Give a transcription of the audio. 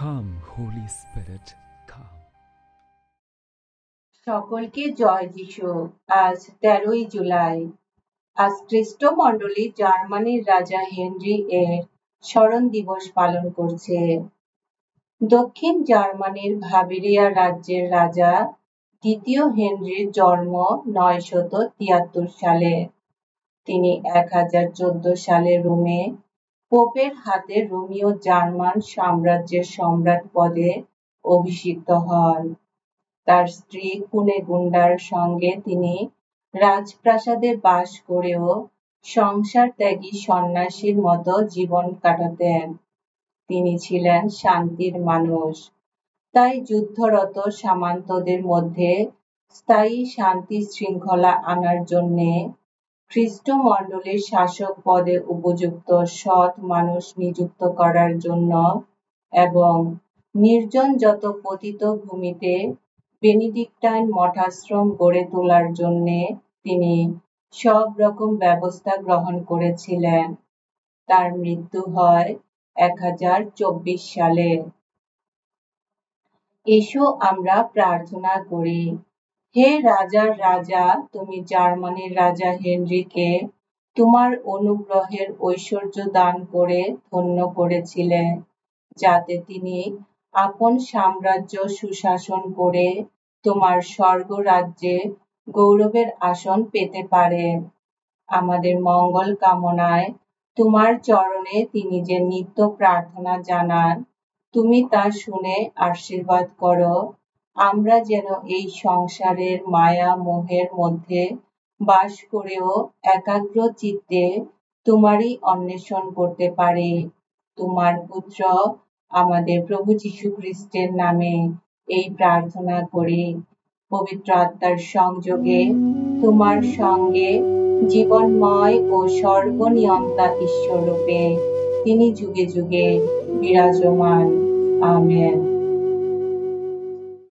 Come, Holy Spirit, come. সকলকে জয় যিশু। আজ 13ই জুলাই। আজ খ্রিস্টমণ্ডলী জার্মানির রাজা হেনরি এর স্মরণ দিবস পালন করছে। দক্ষিণ জার্মানির বাভারিয়া রাজ্যের রাজা দ্বিতীয় হেনরির জন্ম 973 সালে। তিনি 1014 সালে রোমে পোপের হাতে রোমীয় জার্মান সাম্রাজ্যের সম্রাট পদে অভিষিক্ত হন। তার স্ত্রী কুনেগুন্ডার সঙ্গে তিনি রাজপ্রাসাদে বাস করেও সংসার ত্যাগী সন্ন্যাসীর মতো জীবন কাটাতেন। তিনি ছিলেন শান্তির মানুষ, তাই যুদ্ধরত সামন্তদের মধ্যে স্থায়ী শান্তি শৃঙ্খলা আনার জন্যে খ্রিস্টমণ্ডলীর শাসক পদে উপযুক্ত সৎ মানুষ নিযুক্ত করার জন্য এবং নির্জন যত পতিত ভূমিতে বেনেডিক্টাইন মঠাশ্রম গড়ে তোলার জন্যে তিনি সব রকম ব্যবস্থা গ্রহণ করেছিলেন। তার মৃত্যু হয় 1024 সালে। এসো আমরা প্রার্থনা করি। হে রাজার রাজা, তুমি জার্মানির রাজা হেনরিকে তোমার অনুগ্রহের ঐশ্বর্য দান করে ধন্য করেছিলে, যাতে তিনি আপন সাম্রাজ্য সুশাসন করে তোমার স্বর্গরাজ্যে গৌরবের আসন পেতে পারেন। আমাদের মঙ্গল কামনায় তোমার চরণে তিনি যে নিত্য প্রার্থনা জানান, তুমি তা শুনে আশীর্বাদ করো। আমরা যেন এই সংসারের মায়া মোহের মধ্যে বাস করেও একাগ্র চিত্তে তোমারই অন্বেষণ করতে পারি। তোমার পুত্র আমাদের প্রভু যীশু খ্রিস্টের নামে এই প্রার্থনা করি। পবিত্র আত্মার সংযোগে তোমার সঙ্গে জীবনময় ও সর্বনিয়ন্তা ঈশ্বররূপে তিনি যুগে যুগে বিরাজমান। আমেন।